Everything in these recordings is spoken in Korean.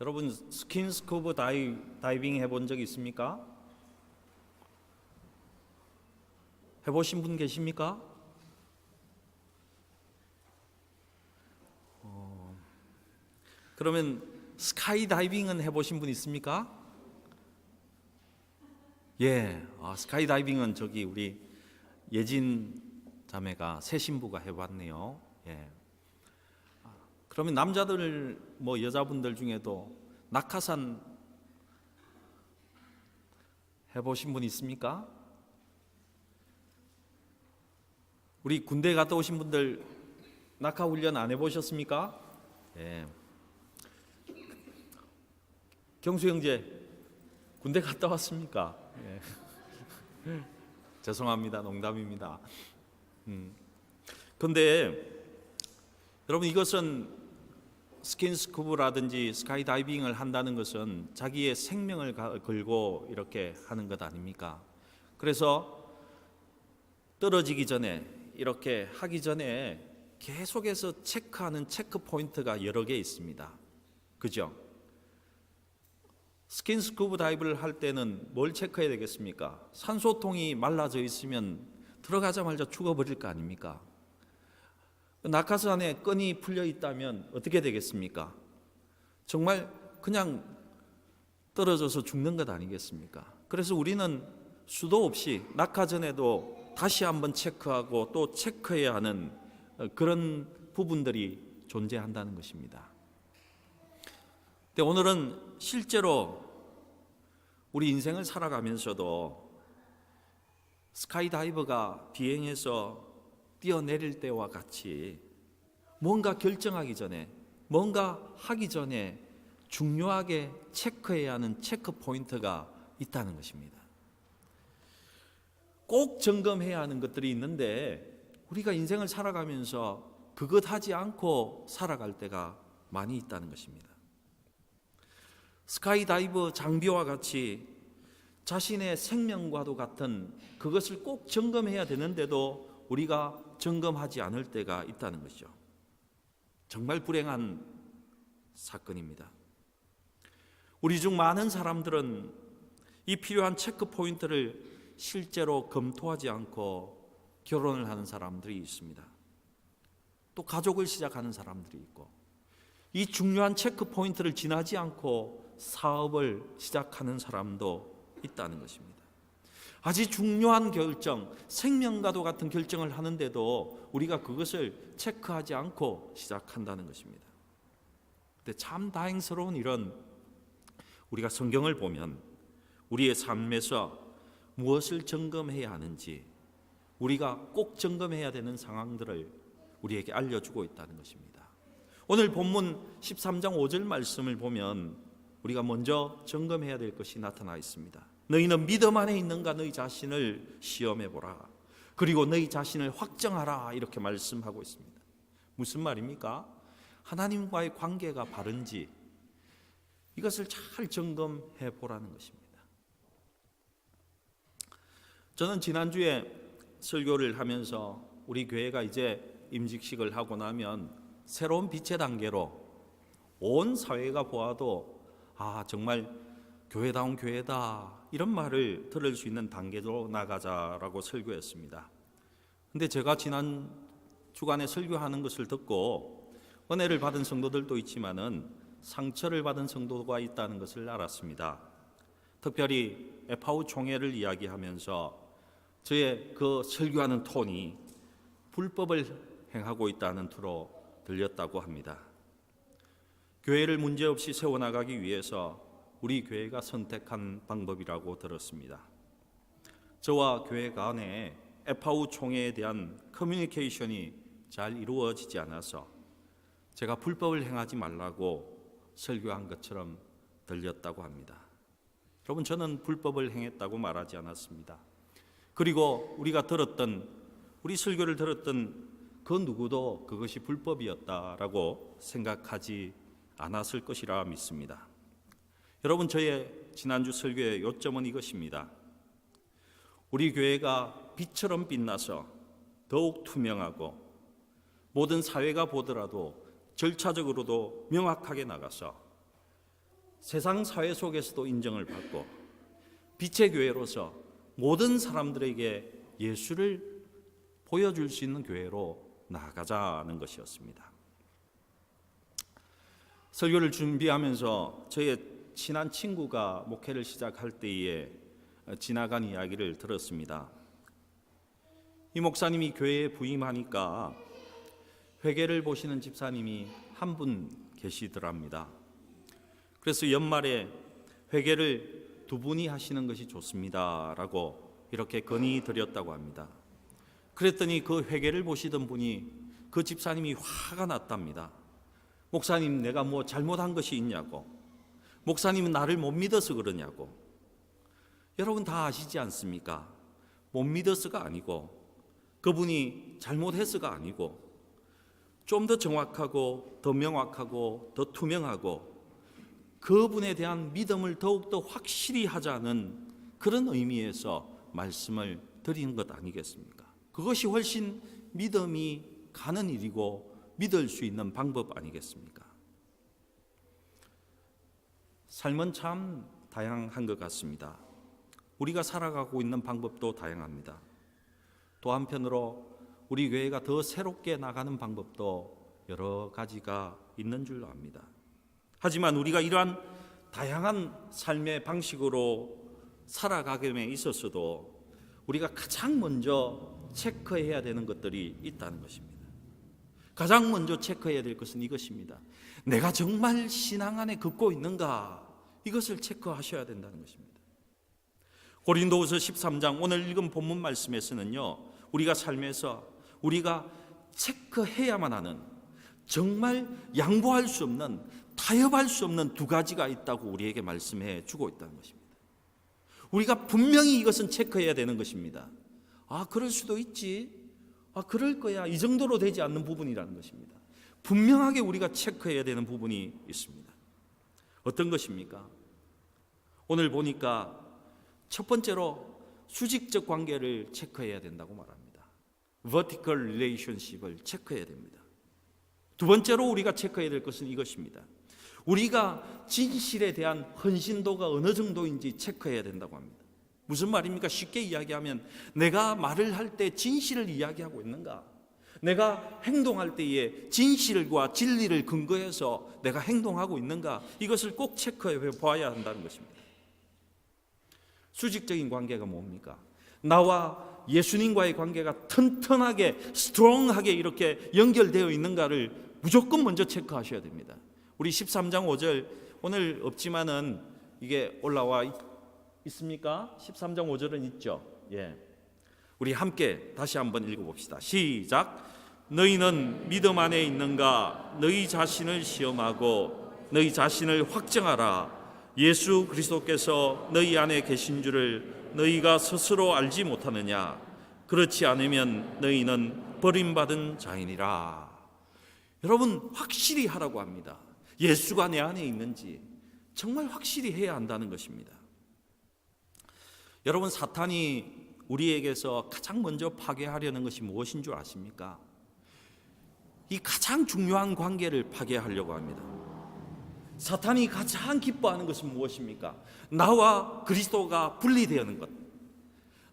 여러분 스킨스쿠버 다이빙 해본 적 있습니까? 해보신 분 계십니까? 그러면 스카이 다이빙은 해보신 분 있습니까? 예, 스카이 다이빙은 저기 우리 예진 자매가 새 신부가 해봤네요. 예. 그러면 남자들 뭐 여자분들 중에도 낙하산 해보신 분 있습니까? 우리 군대 갔다 오신 분들 낙하 훈련 안 해보셨습니까? 예. 경수 형제 군대 갔다 왔습니까? 예. 죄송합니다. 농담입니다. 근데 여러분 이것은 스킨스쿠버라든지 스카이다이빙을 한다는 것은 자기의 생명을 걸고 이렇게 하는 것 아닙니까? 그래서 떨어지기 전에 이렇게 하기 전에 계속해서 체크하는 체크 포인트가 여러 개 있습니다. 그죠? 스킨스쿠버 다이브를 할 때는 뭘 체크해야 되겠습니까? 산소통이 말라져 있으면 들어가자마자 죽어버릴 거 아닙니까? 낙하산에 끈이 풀려 있다면 어떻게 되겠습니까? 정말 그냥 떨어져서 죽는 것 아니겠습니까? 그래서 우리는 수도 없이 낙하 전에도 다시 한번 체크하고 또 체크해야 하는 그런 부분들이 존재한다는 것입니다. 근데 오늘은 실제로 우리 인생을 살아가면서도 스카이다이버가 비행해서 뛰어내릴 때와 같이 뭔가 결정하기 전에, 뭔가 하기 전에 중요하게 체크해야 하는 체크 포인트가 있다는 것입니다. 꼭 점검해야 하는 것들이 있는데 우리가 인생을 살아가면서 그것 하지 않고 살아갈 때가 많이 있다는 것입니다. 스카이다이버 장비와 같이 자신의 생명과도 같은 그것을 꼭 점검해야 되는데도 우리가 점검하지 않을 때가 있다는 것이죠. 정말 불행한 사건입니다. 우리 중 많은 사람들은 이 필요한 체크 포인트를 실제로 검토하지 않고 결혼을 하는 사람들이 있습니다. 또 가족을 시작하는 사람들이 있고, 이 중요한 체크 포인트를 지나지 않고 사업을 시작하는 사람도 있다는 것입니다. 아주 중요한 결정, 생명과도 같은 결정을 하는데도 우리가 그것을 체크하지 않고 시작한다는 것입니다. 근데 참 다행스러운 일은 우리가 성경을 보면 우리의 삶에서 무엇을 점검해야 하는지 우리가 꼭 점검해야 되는 상황들을 우리에게 알려주고 있다는 것입니다. 오늘 본문 13장 5절 말씀을 보면 우리가 먼저 점검해야 될 것이 나타나 있습니다. 너희는 믿음 안에 있는가 너희 자신을 시험해 보라. 그리고 너희 자신을 확정하라. 이렇게 말씀하고 있습니다. 무슨 말입니까? 하나님과의 관계가 바른지 이것을 잘 점검해 보라는 것입니다. 저는 지난주에 설교를 하면서 우리 교회가 이제 임직식을 하고 나면 새로운 빛의 단계로 온 사회가 보아도 정말 교회다운 교회다 이런 말을 들을 수 있는 단계로 나가자라고 설교했습니다. 근데 제가 지난 주간에 설교하는 것을 듣고 은혜를 받은 성도들도 있지만은 상처를 받은 성도가 있다는 것을 알았습니다. 특별히 에파우 총회를 이야기하면서 저의 그 설교하는 톤이 불법을 행하고 있다는 투로 들렸다고 합니다. 교회를 문제없이 세워나가기 위해서 우리 교회가 선택한 방법이라고 들었습니다. 저와 교회 간에 에파우 총회에 대한 커뮤니케이션이 잘 이루어지지 않아서 제가 불법을 행하지 말라고 설교한 것처럼 들렸다고 합니다. 여러분, 저는 불법을 행했다고 말하지 않았습니다. 그리고 우리 설교를 들었던 그 누구도 그것이 불법이었다라고 생각하지 않았을 것이라 믿습니다. 여러분, 저의 지난주 설교의 요점은 이것입니다. 우리 교회가 빛처럼 빛나서 더욱 투명하고 모든 사회가 보더라도 절차적으로도 명확하게 나가서 세상 사회 속에서도 인정을 받고 빛의 교회로서 모든 사람들에게 예수를 보여줄 수 있는 교회로 나아가자는 것이었습니다. 설교를 준비하면서 저의 친한 친구가 목회를 시작할 때에 지나간 이야기를 들었습니다. 이 목사님이 교회에 부임하니까 회개를 보시는 집사님이 한 분 계시더랍니다. 그래서 연말에 회개를 2분이 하시는 것이 좋습니다 라고 이렇게 건의드렸다고 합니다. 그랬더니 그 회개를 보시던 분이 그 집사님이 화가 났답니다. 목사님, 내가 뭐 잘못한 것이 있냐고, 목사님은 나를 못 믿어서 그러냐고. 여러분 다 아시지 않습니까? 못 믿어서가 아니고 그분이 잘못해서가 아니고 좀 더 정확하고 더 명확하고 더 투명하고 그분에 대한 믿음을 더욱더 확실히 하자는 그런 의미에서 말씀을 드리는 것 아니겠습니까? 그것이 훨씬 믿음이 가는 일이고 믿을 수 있는 방법 아니겠습니까? 삶은 참 다양한 것 같습니다. 우리가 살아가고 있는 방법도 다양합니다. 또 한편으로 우리 교회가 더 새롭게 나가는 방법도 여러 가지가 있는 줄로 압니다. 하지만 우리가 이러한 다양한 삶의 방식으로 살아가게 있어서도 우리가 가장 먼저 체크해야 되는 것들이 있다는 것입니다. 가장 먼저 체크해야 될 것은 이것입니다. 내가 정말 신앙 안에 긋고 있는가? 이것을 체크하셔야 된다는 것입니다. 고린도후서 13장 오늘 읽은 본문 말씀에서는요, 우리가 삶에서 우리가 체크해야만 하는 정말 양보할 수 없는, 타협할 수 없는 2가지가 있다고 우리에게 말씀해 주고 있다는 것입니다. 우리가 분명히 이것은 체크해야 되는 것입니다. 아, 그럴 수도 있지. 아, 그럴 거야. 이 정도로 되지 않는 부분이라는 것입니다. 분명하게 우리가 체크해야 되는 부분이 있습니다. 어떤 것입니까? 오늘 보니까 첫 번째로 수직적 관계를 체크해야 된다고 말합니다. vertical relationship을 체크해야 됩니다. 두 번째로 우리가 체크해야 될 것은 이것입니다. 우리가 진실에 대한 헌신도가 어느 정도인지 체크해야 된다고 합니다. 무슨 말입니까? 쉽게 이야기하면 내가 말을 할 때 진실을 이야기하고 있는가? 내가 행동할 때에 진실과 진리를 근거해서 내가 행동하고 있는가? 이것을 꼭 체크해 봐야 한다는 것입니다. 수직적인 관계가 뭡니까? 나와 예수님과의 관계가 튼튼하게, 스트롱하게 이렇게 연결되어 있는가를 무조건 먼저 체크하셔야 됩니다. 우리 13장 5절 오늘 없지만은 이게 올라와 있습니까? 13장 5절은 있죠. 예. 우리 함께 다시 한번 읽어봅시다. 시작. 너희는 믿음 안에 있는가? 너희 자신을 시험하고 너희 자신을 확정하라. 예수 그리스도께서 너희 안에 계신 줄을 너희가 스스로 알지 못하느냐? 그렇지 않으면 너희는 버림받은 자이니라. 여러분 확실히 하라고 합니다. 예수가 내 안에 있는지 정말 확실히 해야 한다는 것입니다. 여러분 사탄이 우리에게서 가장 먼저 파괴하려는 것이 무엇인 줄 아십니까? 이 가장 중요한 관계를 파괴하려고 합니다. 사탄이 가장 기뻐하는 것은 무엇입니까? 나와 그리스도가 분리되는 것,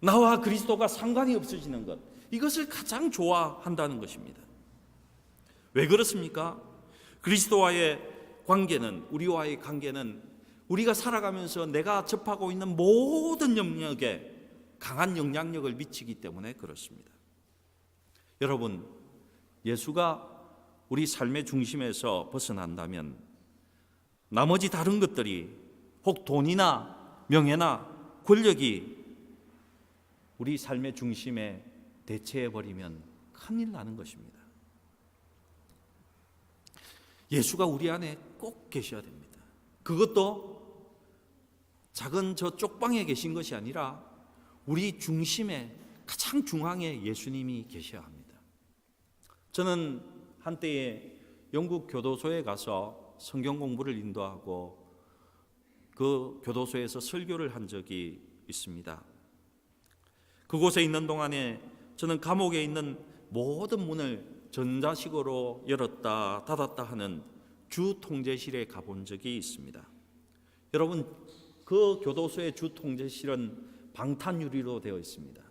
나와 그리스도가 상관이 없어지는 것, 이것을 가장 좋아한다는 것입니다. 왜 그렇습니까? 그리스도와의 관계는, 우리와의 관계는 우리가 살아가면서 내가 접하고 있는 모든 영역에 강한 영향력을 미치기 때문에 그렇습니다. 여러분, 예수가 우리 삶의 중심에서 벗어난다면 나머지 다른 것들이 혹 돈이나 명예나 권력이 우리 삶의 중심에 대체해버리면 큰일 나는 것입니다. 예수가 우리 안에 꼭 계셔야 됩니다. 그것도 작은 저 쪽방에 계신 것이 아니라 우리 중심에 가장 중앙에 예수님이 계셔야 합니다. 저는 한때에 영국 교도소에 가서 성경 공부를 인도하고 그 교도소에서 설교를 한 적이 있습니다. 그곳에 있는 동안에 저는 감옥에 있는 모든 문을 전자식으로 열었다 닫았다 하는 주 통제실에 가본 적이 있습니다. 여러분, 그 교도소의 주 통제실은 방탄 유리로 되어 있습니다.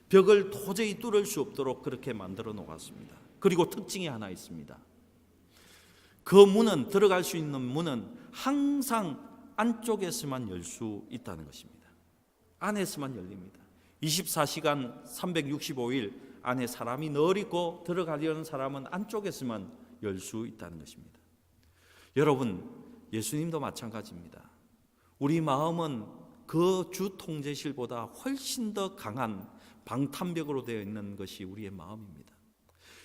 벽을 도저히 뚫을 수 없도록 그렇게 만들어 놓았습니다. 그리고 특징이 하나 있습니다. 그 문은, 들어갈 수 있는 문은 항상 안쪽에서만 열 수 있다는 것입니다. 안에서만 열립니다. 24시간 365일 안에 사람이 늘 있고 들어가려는 사람은 안쪽에서만 열 수 있다는 것입니다. 여러분, 예수님도 마찬가지입니다. 우리 마음은 그 주 통제실보다 훨씬 더 강한 방탄벽으로 되어 있는 것이 우리의 마음입니다.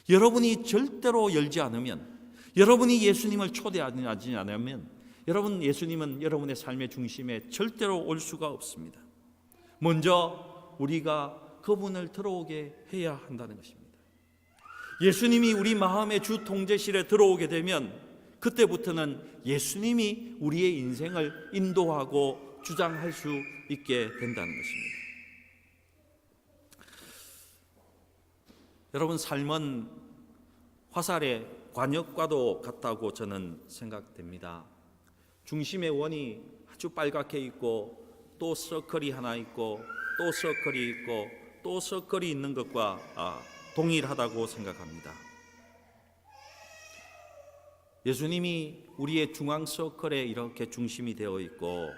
여러분이 절대로 열지 않으면, 여러분이 예수님을 초대하지 않으면, 여러분, 예수님은 여러분의 삶의 중심에 절대로 올 수가 없습니다. 먼저 우리가 그분을 들어오게 해야 한다는 것입니다. 예수님이 우리 마음의 주 통제실에 들어오게 되면 그때부터는 예수님이 우리의 인생을 인도하고 주장할 수 있게 된다는 것입니다. 여러분, 삶은 화살의 관역과도 같다고 저는 생각됩니다. 중심의 원이 아주 빨갛게 있고, 또 서클이 하나 있고, 또 서클이 있고, 또 서클이 있는 것과 동일하다고 생각합니다. 예수님이 우리의 중앙 서클에 이렇게 중심이 되어 있고,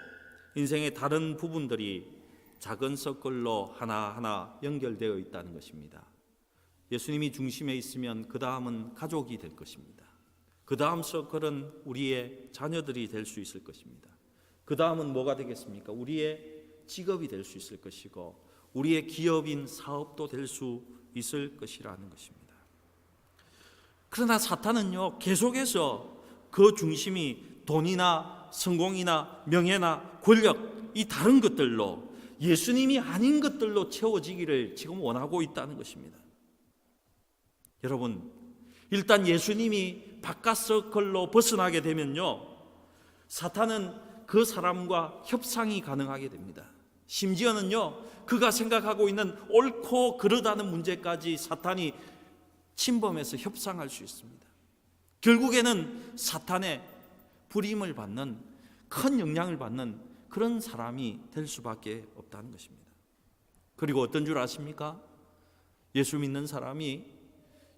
인생의 다른 부분들이 작은 서클로 하나하나 연결되어 있다는 것입니다. 예수님이 중심에 있으면 그 다음은 가족이 될 것입니다. 그 다음 서클은 우리의 자녀들이 될 수 있을 것입니다. 그 다음은 뭐가 되겠습니까? 우리의 직업이 될 수 있을 것이고, 우리의 기업인 사업도 될 수 있을 것이라는 것입니다. 그러나 사탄은요, 계속해서 그 중심이 돈이나 성공이나 명예나 권력, 이 다른 것들로, 예수님이 아닌 것들로 채워지기를 지금 원하고 있다는 것입니다. 여러분, 일단 예수님이 바깥 서클로 벗어나게 되면요, 사탄은 그 사람과 협상이 가능하게 됩니다. 심지어는요, 그가 생각하고 있는 옳고 그르다는 문제까지 사탄이 침범해서 협상할 수 있습니다. 결국에는 사탄의 불임을 받는, 큰 영향을 받는 그런 사람이 될 수밖에 없다는 것입니다. 그리고 어떤 줄 아십니까? 예수 믿는 사람이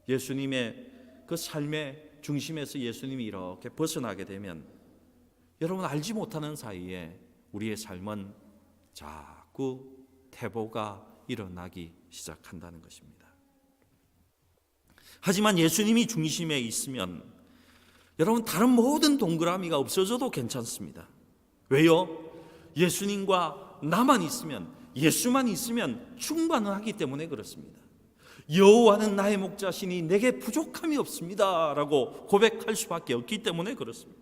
예수님의 그 삶의 중심에서 예수님이 이렇게 벗어나게 되면, 여러분, 알지 못하는 사이에 우리의 삶은 자꾸 퇴보가 일어나기 시작한다는 것입니다. 하지만 예수님이 중심에 있으면 여러분, 다른 모든 동그라미가 없어져도 괜찮습니다. 왜요? 예수님과 나만 있으면, 예수만 있으면 충만하기 때문에 그렇습니다. 여호와는 나의 목자시니 내게 부족함이 없습니다 라고 고백할 수밖에 없기 때문에 그렇습니다.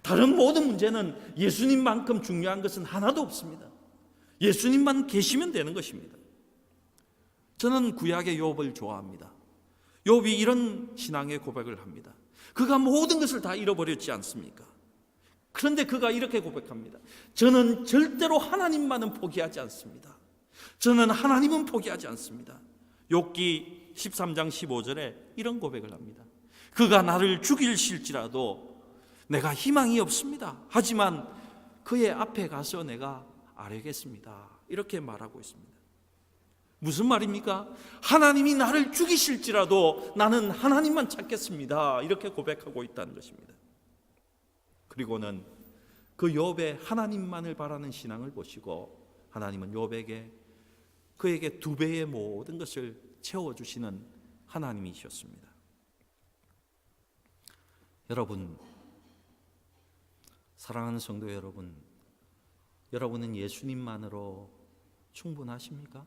다른 모든 문제는 예수님만큼 중요한 것은 하나도 없습니다. 예수님만 계시면 되는 것입니다. 저는 구약의 욥을 좋아합니다. 욥이 이런 신앙의 고백을 합니다. 그가 모든 것을 다 잃어버렸지 않습니까? 그런데 그가 이렇게 고백합니다. 저는 절대로 하나님만은 포기하지 않습니다. 저는 하나님은 포기하지 않습니다. 욥기 13장 15절에 이런 고백을 합니다. 그가 나를 죽일실지라도 내가 희망이 없습니다. 하지만 그의 앞에 가서 내가 아뢰겠습니다. 이렇게 말하고 있습니다. 무슨 말입니까? 하나님이 나를 죽이실지라도 나는 하나님만 찾겠습니다. 이렇게 고백하고 있다는 것입니다. 그리고는 그 욥의 하나님만을 바라는 신앙을 보시고, 하나님은 욥에게 그에게 2배의 모든 것을 채워주시는 하나님이셨습니다. 여러분, 사랑하는 성도 여러분, 여러분은 예수님만으로 충분하십니까?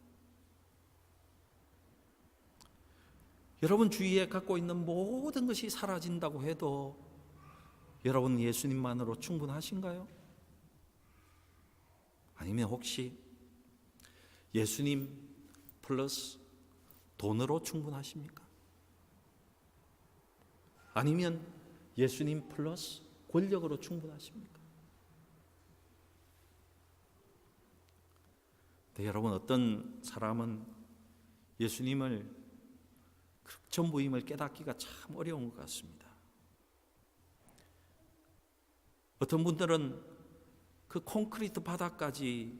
여러분 주위에 갖고 있는 모든 것이 사라진다고 해도 여러분 예수님만으로 충분하신가요? 아니면 혹시 예수님 플러스 돈으로 충분하십니까? 아니면 예수님 플러스 권력으로 충분하십니까? 네, 여러분, 어떤 사람은 예수님을 전부임을 깨닫기가 참 어려운 것 같습니다. 어떤 분들은 그 콘크리트 바닥까지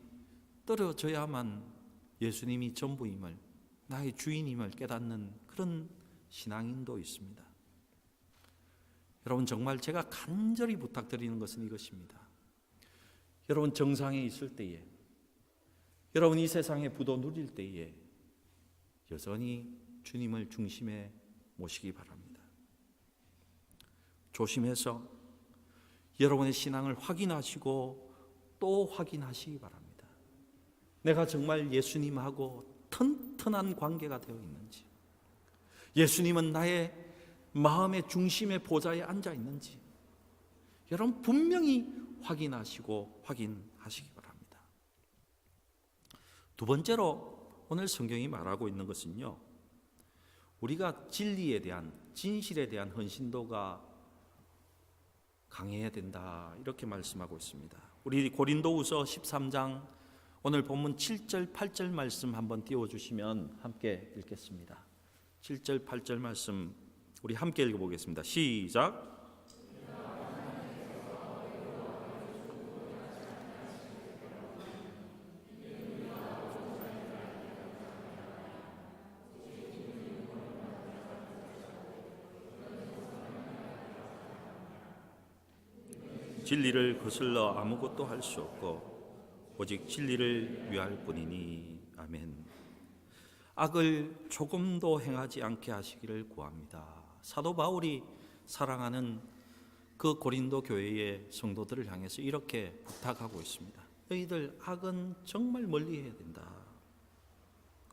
떨어져야만 예수님이 전부임을, 나의 주인임을 깨닫는 그런 신앙인도 있습니다. 여러분, 정말 제가 간절히 부탁드리는 것은 이것입니다. 여러분, 정상에 있을 때에, 여러분 이 세상의 부도 누릴 때에 여전히 주님을 중심에 모시기 바랍니다. 조심해서 여러분의 신앙을 확인하시고 또 확인하시기 바랍니다. 내가 정말 예수님하고 튼튼한 관계가 되어 있는지, 예수님은 나의 마음의 중심의 보좌에 앉아 있는지 여러분 분명히 확인하시고 확인하시기 바랍니다. 두 번째로 오늘 성경이 말하고 있는 것은요, 우리가 진리에 대한, 진실에 대한 헌신도가 강해야 된다, 이렇게 말씀하고 있습니다. 우리 고린도후서 13장 오늘 본문 7절 8절 말씀 한번 띄워주시면 함께 읽겠습니다. 7절 8절 말씀 우리 함께 읽어보겠습니다. 시작. 진리를 거슬러 아무것도 할 수 없고 오직 진리를 위할 뿐이니. 아멘. 악을 조금도 행하지 않게 하시기를 구합니다. 사도 바울이 사랑하는 그 고린도 교회의 성도들을 향해서 이렇게 부탁하고 있습니다. 너희들 악은 정말 멀리 해야 된다.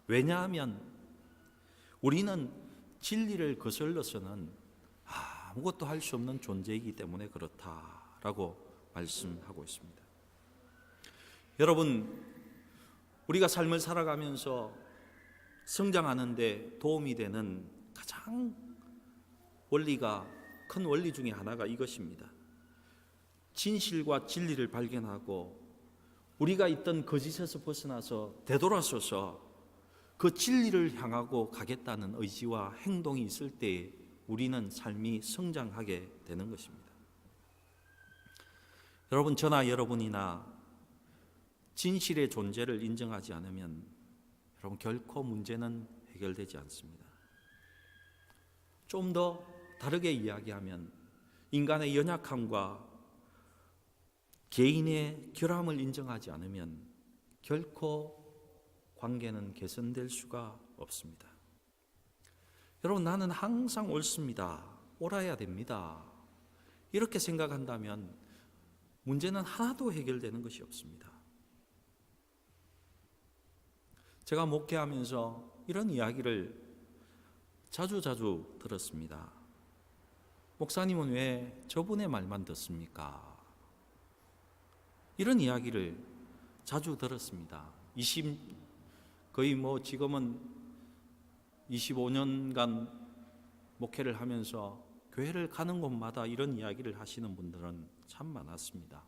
왜냐하면 우리는 진리를 거슬러서는 아무것도 할 수 없는 존재이기 때문에 그렇다라고 말씀하고 있습니다. 여러분, 우리가 삶을 살아가면서 성장하는 데 도움이 되는 가장 큰 원리 중에 하나가 이것입니다. 진실과 진리를 발견하고 우리가 있던 거짓에서 벗어나서 되돌아서서 그 진리를 향하고 가겠다는 의지와 행동이 있을 때 우리는 삶이 성장하게 되는 것입니다. 여러분, 저나 여러분이나 진실의 존재를 인정하지 않으면 여러분 결코 문제는 해결되지 않습니다. 좀 더 다르게 이야기하면 인간의 연약함과 개인의 결함을 인정하지 않으면 결코 관계는 개선될 수가 없습니다. 여러분, 나는 항상 옳습니다. 옳아야 됩니다. 이렇게 생각한다면 문제는 하나도 해결되는 것이 없습니다. 제가 목회하면서 이런 이야기를 자주 들었습니다. 목사님은 왜 저분의 말만 듣습니까? 이런 이야기를 자주 들었습니다. 거의 지금은 25년간 목회를 하면서 교회를 가는 곳마다 이런 이야기를 하시는 분들은 참 많았습니다.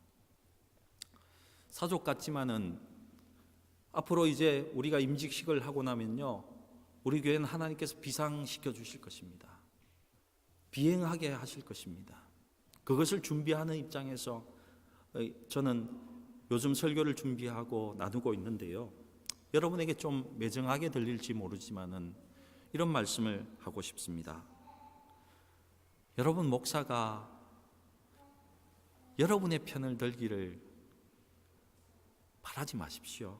사족 같지만은 앞으로 이제 우리가 임직식을 하고 나면요, 우리 교회는 하나님께서 비상시켜 주실 것입니다. 비행하게 하실 것입니다. 그것을 준비하는 입장에서 저는 요즘 설교를 준비하고 나누고 있는데요, 여러분에게 좀 매정하게 들릴지 모르지만은 이런 말씀을 하고 싶습니다. 여러분, 목사가 여러분의 편을 들기를 바라지 마십시오.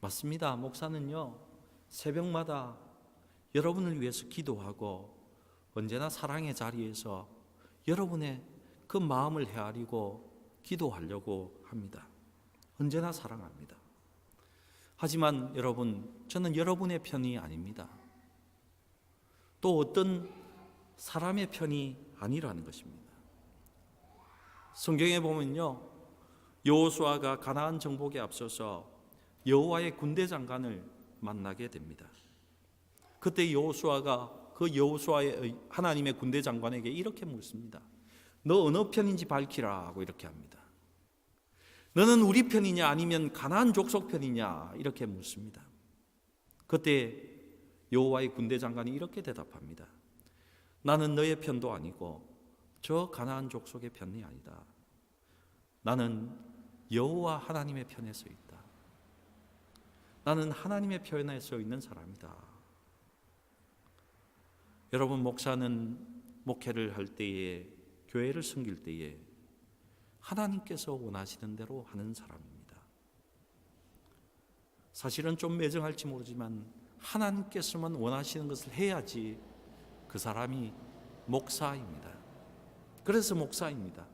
맞습니다. 목사는요, 새벽마다 여러분을 위해서 기도하고 언제나 사랑의 자리에서 여러분의 그 마음을 헤아리고 기도하려고 합니다. 언제나 사랑합니다. 하지만 여러분, 저는 여러분의 편이 아닙니다. 또 어떤 사람의 편이 아니라는 것입니다. 성경에 보면요, 여호수아가 가나안 정복에 앞서서 여호와의 군대 장관을 만나게 됩니다. 그때 여호수아가 그 여호수아의 하나님의 군대 장관에게 이렇게 묻습니다. 너 어느 편인지 밝히라 하고 이렇게 합니다. 너는 우리 편이냐 아니면 가나안 족속 편이냐 이렇게 묻습니다. 그때 여호와의 군대 장관이 이렇게 대답합니다. 나는 너의 편도 아니고 저 가나안 족속의 편이 아니다. 나는 여호와 하나님의 편에 서 있다. 나는 하나님의 편에 서 있는 사람이다. 여러분, 목사는 목회를 할 때에, 교회를 섬길 때에 하나님께서 원하시는 대로 하는 사람입니다. 사실은 좀 매정할지 모르지만 하나님께서만 원하시는 것을 해야지 그 사람이 목사입니다. 그래서 목사입니다.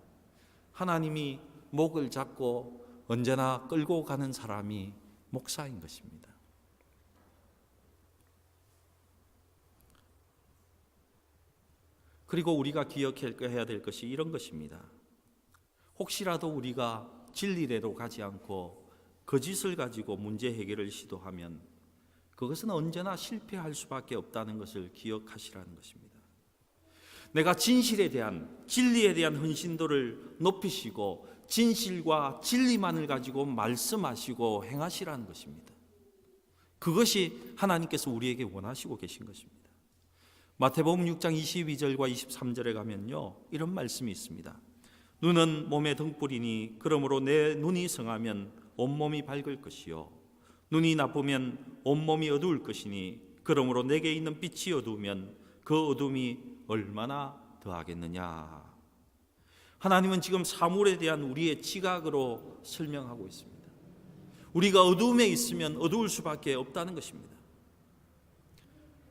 하나님이 목을 잡고 언제나 끌고 가는 사람이 목사인 것입니다. 그리고 우리가 기억해야 될 것이 이런 것입니다. 혹시라도 우리가 진리대로 가지 않고 거짓을 가지고 문제 해결을 시도하면 그것은 언제나 실패할 수밖에 없다는 것을 기억하시라는 것입니다. 내가 진실에 대한, 진리에 대한 헌신도를 높이시고 진실과 진리만을 가지고 말씀하시고 행하시라는 것입니다. 그것이 하나님께서 우리에게 원하시고 계신 것입니다. 마태복음 6장 22절과 23절에 가면요, 이런 말씀이 있습니다. 눈은 몸의 등불이니 그러므로 내 눈이 성하면 온몸이 밝을 것이요 눈이 나쁘면 온몸이 어두울 것이니 그러므로 내게 있는 빛이 어두우면 그 어둠이 얼마나 더하겠느냐. 하나님은 지금 사물에 대한 우리의 지각으로 설명하고 있습니다. 우리가 어두움에 있으면 어두울 수밖에 없다는 것입니다.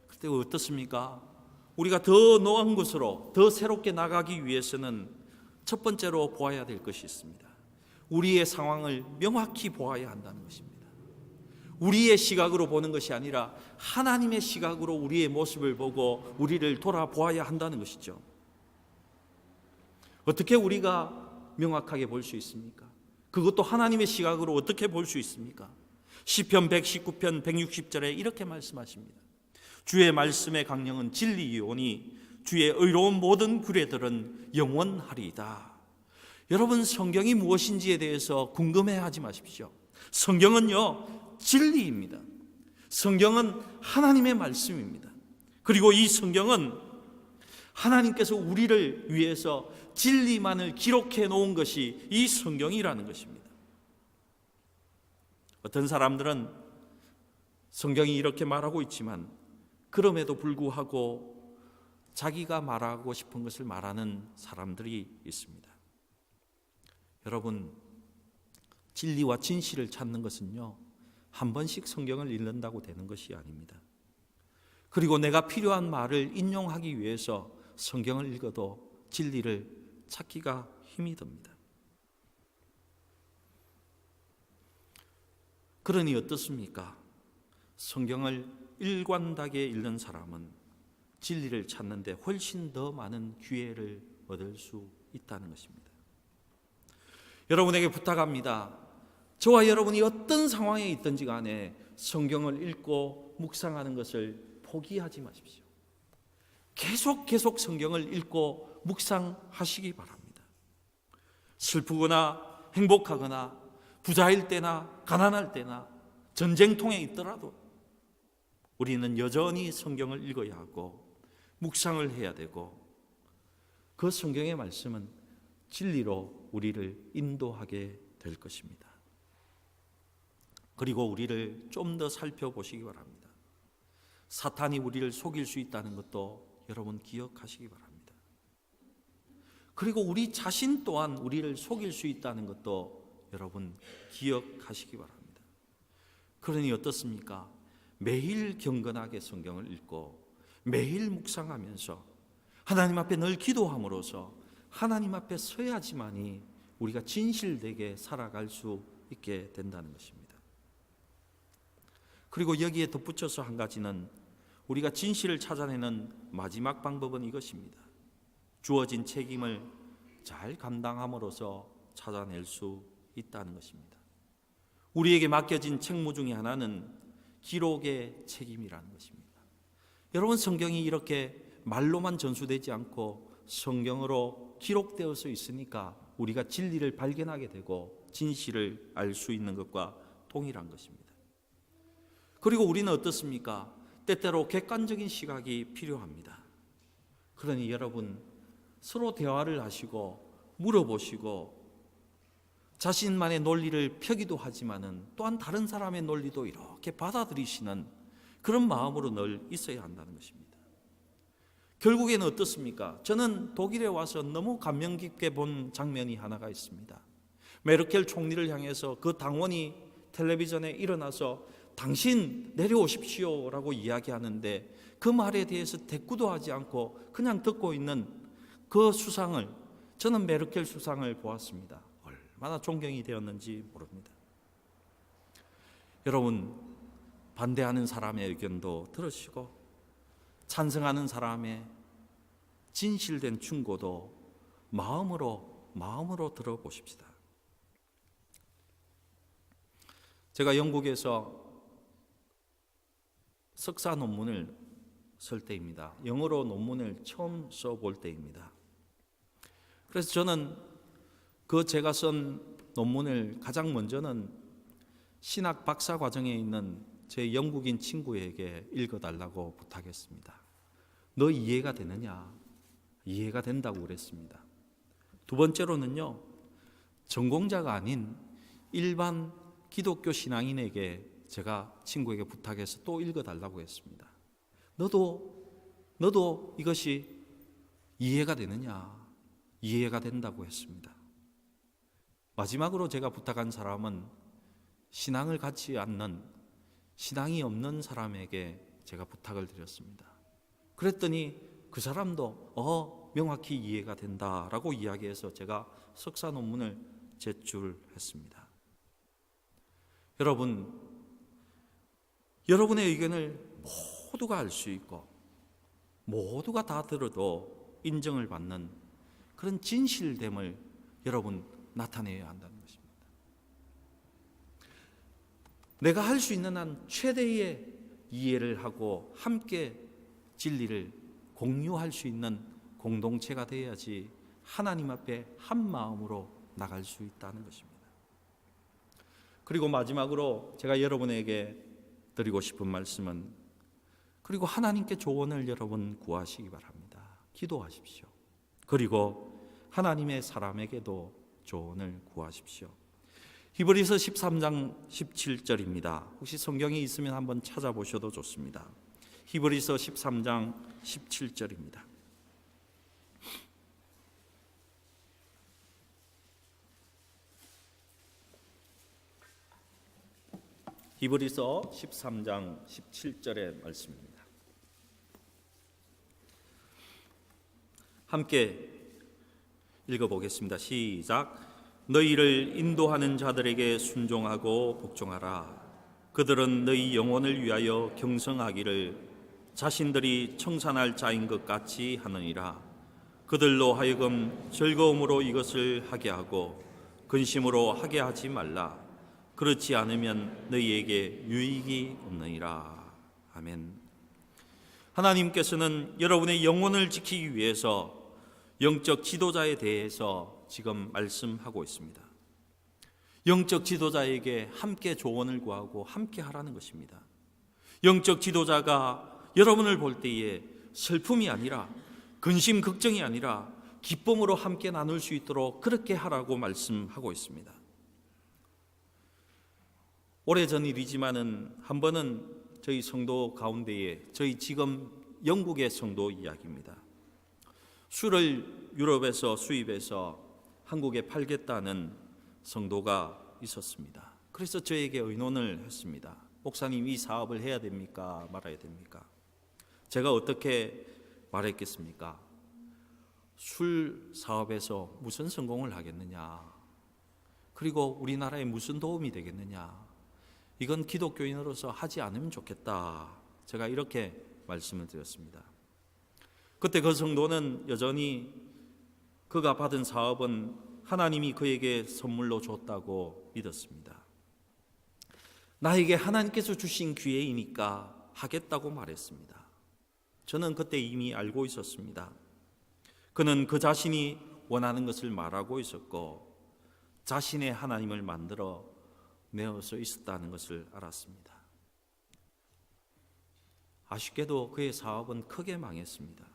그때 어떻습니까? 우리가 더 노한 곳으로, 더 새롭게 나가기 위해서는 첫 번째로 보아야 될 것이 있습니다. 우리의 상황을 명확히 보아야 한다는 것입니다. 우리의 시각으로 보는 것이 아니라 하나님의 시각으로 우리의 모습을 보고 우리를 돌아보아야 한다는 것이죠. 어떻게 우리가 명확하게 볼 수 있습니까? 그것도 하나님의 시각으로 어떻게 볼 수 있습니까? 시편 119편 160절에 이렇게 말씀하십니다. 주의 말씀의 강령은 진리이오니 주의 의로운 모든 규례들은 영원하리이다. 여러분, 성경이 무엇인지에 대해서 궁금해하지 마십시오. 성경은요, 진리입니다. 성경은 하나님의 말씀입니다. 그리고 이 성경은 하나님께서 우리를 위해서 진리만을 기록해 놓은 것이 이 성경이라는 것입니다. 어떤 사람들은 성경이 이렇게 말하고 있지만 그럼에도 불구하고 자기가 말하고 싶은 것을 말하는 사람들이 있습니다. 여러분, 진리와 진실을 찾는 것은요, 한 번씩 성경을 읽는다고 되는 것이 아닙니다. 그리고 내가 필요한 말을 인용하기 위해서 성경을 읽어도 진리를 찾기가 힘이 듭니다. 그러니 어떻습니까? 성경을 일관되게 읽는 사람은 진리를 찾는데 훨씬 더 많은 기회를 얻을 수 있다는 것입니다. 여러분에게 부탁합니다. 저와 여러분이 어떤 상황에 있든지 간에 성경을 읽고 묵상하는 것을 포기하지 마십시오. 계속 성경을 읽고 묵상하시기 바랍니다. 슬프거나 행복하거나 부자일 때나 가난할 때나 전쟁통에 있더라도 우리는 여전히 성경을 읽어야 하고 묵상을 해야 되고 그 성경의 말씀은 진리로 우리를 인도하게 될 것입니다. 그리고 우리를 좀 더 살펴보시기 바랍니다. 사탄이 우리를 속일 수 있다는 것도 여러분 기억하시기 바랍니다. 그리고 우리 자신 또한 우리를 속일 수 있다는 것도 여러분 기억하시기 바랍니다. 그러니 어떻습니까? 매일 경건하게 성경을 읽고 매일 묵상하면서 하나님 앞에 늘 기도함으로써 하나님 앞에 서야지만이 우리가 진실되게 살아갈 수 있게 된다는 것입니다. 그리고 여기에 덧붙여서 한 가지는 우리가 진실을 찾아내는 마지막 방법은 이것입니다. 주어진 책임을 잘 감당함으로써 찾아낼 수 있다는 것입니다. 우리에게 맡겨진 책무 중에 하나는 기록의 책임이라는 것입니다. 여러분, 성경이 이렇게 말로만 전수되지 않고 성경으로 기록되어서 있으니까 우리가 진리를 발견하게 되고 진실을 알 수 있는 것과 동일한 것입니다. 그리고 우리는 어떻습니까? 때때로 객관적인 시각이 필요합니다. 그러니 여러분, 서로 대화를 하시고 물어보시고 자신만의 논리를 펴기도 하지만은 또한 다른 사람의 논리도 이렇게 받아들이시는 그런 마음으로 늘 있어야 한다는 것입니다. 결국에는 어떻습니까? 저는 독일에 와서 너무 감명 깊게 본 장면이 하나가 있습니다. 메르켈 총리를 향해서 그 당원이 텔레비전에 일어나서 당신 내려오십시오 라고 이야기하는데 그 말에 대해서 대꾸도 하지 않고 그냥 듣고 있는 그 수상을, 저는 메르켈 수상을 보았습니다. 얼마나 존경이 되었는지 모릅니다. 여러분, 반대하는 사람의 의견도 들으시고 찬성하는 사람의 진실된 충고도 마음으로 들어보십시다. 제가 영국에서 석사 논문을 쓸 때입니다. 영어로 논문을 처음 써볼 때입니다. 그래서 저는 제가 쓴 논문을 가장 먼저는 신학 박사 과정에 있는 제 영국인 친구에게 읽어달라고 부탁했습니다. 너 이해가 되느냐? 이해가 된다고 그랬습니다. 두 번째로는요, 전공자가 아닌 일반 기독교 신앙인에게 제가 친구에게 부탁해서 또 읽어달라고 했습니다. 너도 이것이 이해가 되느냐? 이해가 된다고 했습니다. 마지막으로 제가 부탁한 사람은 신앙을 갖지 않는, 신앙이 없는 사람에게 제가 부탁을 드렸습니다. 그랬더니 그 사람도 명확히 이해가 된다라고 이야기해서 제가 석사 논문을 제출했습니다. 여러분의 의견을 모두가 알 수 있고 모두가 다 들어도 인정을 받는 그런 진실됨을 여러분 나타내야 한다는 것입니다. 내가 할 수 있는 한 최대의 이해를 하고 함께 진리를 공유할 수 있는 공동체가 되어야지 하나님 앞에 한 마음으로 나갈 수 있다는 것입니다. 그리고 마지막으로 제가 여러분에게 드리고 싶은 말씀은, 그리고 하나님께 조언을 여러분 구하시기 바랍니다. 기도하십시오. 그리고 하나님의 사람에게도 조언을 구하십시오. 히브리서 13장 17절입니다. 혹시 성경이 있으면 한번 찾아보셔도 좋습니다. 히브리서 13장 17절입니다. 히브리서 13장 17절의 말씀입니다. 함께 읽어보겠습니다. 시작. 너희를 인도하는 자들에게 순종하고 복종하라. 그들은 너희 영혼을 위하여 경성하기를 자신들이 청산할 자인 것 같이 하느니라. 그들로 하여금 즐거움으로 이것을 하게 하고 근심으로 하게 하지 말라. 그렇지 않으면 너희에게 유익이 없느니라. 아멘. 하나님께서는 여러분의 영혼을 지키기 위해서 영적 지도자에 대해서 지금 말씀하고 있습니다. 영적 지도자에게 함께 조언을 구하고 함께 하라는 것입니다. 영적 지도자가 여러분을 볼 때에 슬픔이 아니라, 근심 걱정이 아니라 기쁨으로 함께 나눌 수 있도록 그렇게 하라고 말씀하고 있습니다. 오래전 일이지만은 한 번은 저희 성도 가운데에, 저희 지금 영국의 성도 이야기입니다. 술을 유럽에서 수입해서 한국에 팔겠다는 성도가 있었습니다. 그래서 저에게 의논을 했습니다. 목사님, 이 사업을 해야 됩니까? 말아야 됩니까? 제가 어떻게 말했겠습니까? 술 사업에서 무슨 성공을 하겠느냐? 그리고 우리나라에 무슨 도움이 되겠느냐? 이건 기독교인으로서 하지 않으면 좋겠다. 제가 이렇게 말씀을 드렸습니다. 그때 그 성도는 여전히 그가 받은 사업은 하나님이 그에게 선물로 줬다고 믿었습니다. 나에게 하나님께서 주신 기회이니까 하겠다고 말했습니다. 저는 그때 이미 알고 있었습니다. 그는 그 자신이 원하는 것을 말하고 있었고 자신의 하나님을 만들어 내어서 있었다는 것을 알았습니다. 아쉽게도 그의 사업은 크게 망했습니다.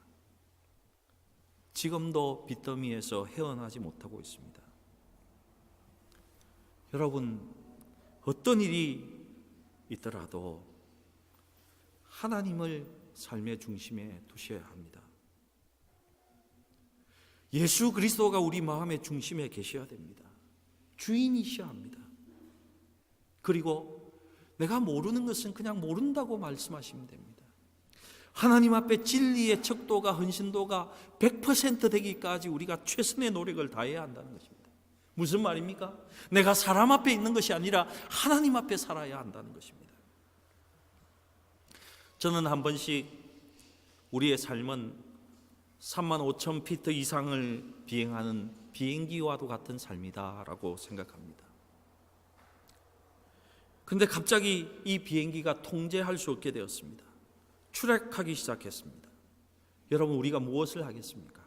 지금도 빚더미에서 헤어나지 못하고 있습니다. 여러분, 어떤 일이 있더라도 하나님을 삶의 중심에 두셔야 합니다. 예수 그리스도가 우리 마음의 중심에 계셔야 됩니다. 주인이셔야 합니다. 그리고 내가 모르는 것은 그냥 모른다고 말씀하시면 됩니다. 하나님 앞에 진리의 척도가, 헌신도가 100% 되기까지 우리가 최선의 노력을 다해야 한다는 것입니다. 무슨 말입니까? 내가 사람 앞에 있는 것이 아니라 하나님 앞에 살아야 한다는 것입니다. 저는 한 번씩 우리의 삶은 35,000피트 이상을 비행하는 비행기와도 같은 삶이다라고 생각합니다. 그런데 갑자기 이 비행기가 통제할 수 없게 되었습니다. 추락하기 시작했습니다. 여러분, 우리가 무엇을 하겠습니까?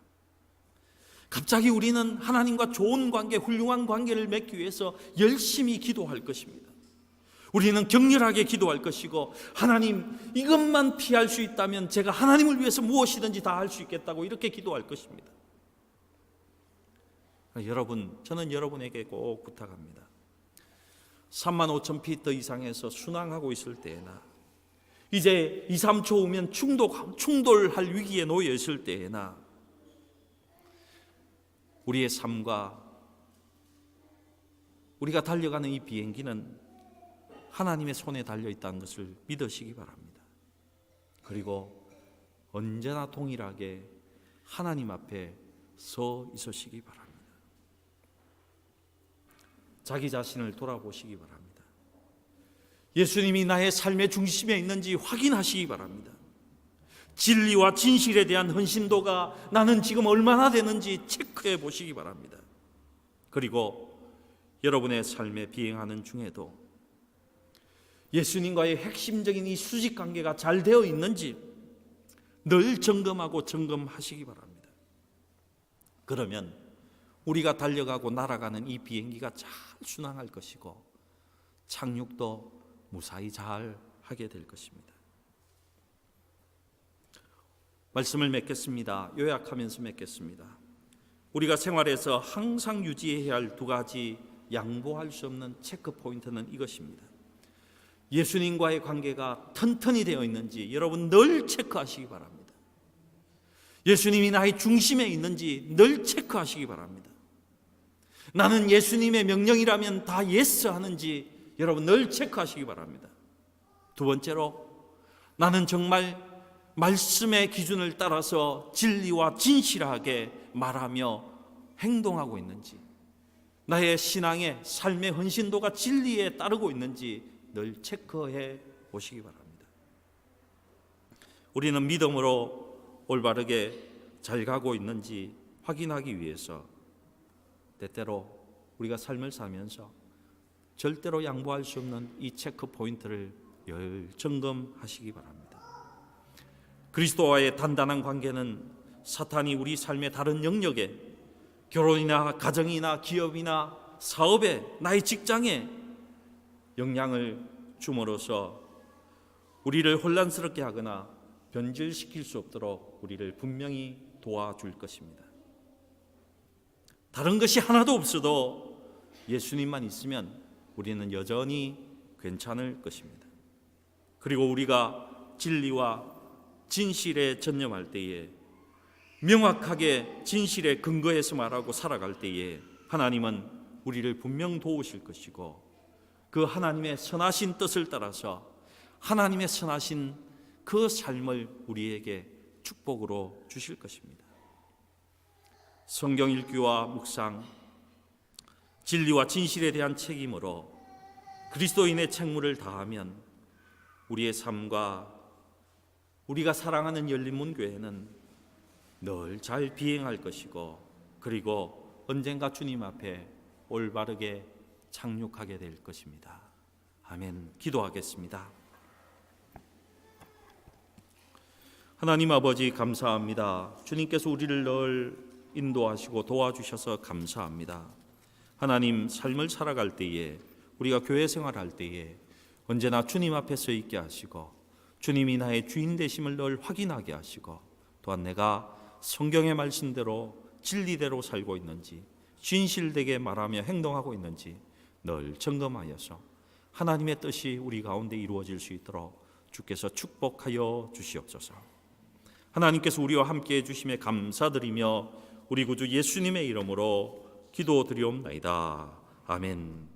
갑자기 우리는 하나님과 좋은 관계, 훌륭한 관계를 맺기 위해서 열심히 기도할 것입니다. 우리는 격렬하게 기도할 것이고, 하나님, 이것만 피할 수 있다면 제가 하나님을 위해서 무엇이든지 다 할 수 있겠다고 이렇게 기도할 것입니다. 여러분, 저는 여러분에게 꼭 부탁합니다. 35,000피트 이상에서 순항하고 있을 때에나, 이제 2, 3초 후면 충돌할 위기에 놓여 있을 때에나, 우리의 삶과 우리가 달려가는 이 비행기는 하나님의 손에 달려 있다는 것을 믿으시기 바랍니다. 그리고 언제나 동일하게 하나님 앞에 서 있으시기 바랍니다. 자기 자신을 돌아보시기 바랍니다. 예수님이 나의 삶의 중심에 있는지 확인하시기 바랍니다. 진리와 진실에 대한 헌신도가 나는 지금 얼마나 되는지 체크해 보시기 바랍니다. 그리고 여러분의 삶에 비행하는 중에도 예수님과의 핵심적인 이 수직 관계가 잘 되어 있는지 늘 점검하고 점검하시기 바랍니다. 그러면 우리가 달려가고 날아가는 이 비행기가 잘 순항할 것이고 착륙도 무사히 잘 하게 될 것입니다. 말씀을 맺겠습니다. 요약하면서 맺겠습니다. 우리가 생활에서 항상 유지해야 할 두 가지 양보할 수 없는 체크 포인트는 이것입니다. 예수님과의 관계가 튼튼히 되어 있는지 여러분 늘 체크하시기 바랍니다. 예수님이 나의 중심에 있는지 늘 체크하시기 바랍니다. 나는 예수님의 명령이라면 다 예스 하는지 여러분 늘 체크하시기 바랍니다. 두 번째로, 나는 정말 말씀의 기준을 따라서 진리와 진실하게 말하며 행동하고 있는지, 나의 신앙의 삶의 헌신도가 진리에 따르고 있는지 늘 체크해 보시기 바랍니다. 우리는 믿음으로 올바르게 잘 가고 있는지 확인하기 위해서 때때로 우리가 삶을 살면서 절대로 양보할 수 없는 이 체크 포인트를 늘 점검하시기 바랍니다. 그리스도와의 단단한 관계는 사탄이 우리 삶의 다른 영역에, 결혼이나 가정이나 기업이나 사업에, 나의 직장에 영향을 줌으로써 우리를 혼란스럽게 하거나 변질시킬 수 없도록 우리를 분명히 도와줄 것입니다. 다른 것이 하나도 없어도 예수님만 있으면 우리는 여전히 괜찮을 것입니다. 그리고 우리가 진리와 진실에 전념할 때에, 명확하게 진실에 근거해서 말하고 살아갈 때에 하나님은 우리를 분명 도우실 것이고, 그 하나님의 선하신 뜻을 따라서 하나님의 선하신 그 삶을 우리에게 축복으로 주실 것입니다. 성경 읽기와 묵상, 진리와 진실에 대한 책임으로 그리스도인의 책무를 다하면 우리의 삶과 우리가 사랑하는 열린문교회는 늘 잘 비행할 것이고, 그리고 언젠가 주님 앞에 올바르게 착륙하게 될 것입니다. 아멘. 기도하겠습니다. 하나님 아버지, 감사합니다. 주님께서 우리를 늘 인도하시고 도와주셔서 감사합니다. 하나님, 삶을 살아갈 때에, 우리가 교회 생활할 때에 언제나 주님 앞에 서 있게 하시고, 주님이 나의 주인 되심을 늘 확인하게 하시고, 또한 내가 성경의 말씀대로 진리대로 살고 있는지, 진실되게 말하며 행동하고 있는지 늘 점검하여서 하나님의 뜻이 우리 가운데 이루어질 수 있도록 주께서 축복하여 주시옵소서. 하나님께서 우리와 함께 해주심에 감사드리며 우리 구주 예수님의 이름으로 기도드리옵나이다. 아멘.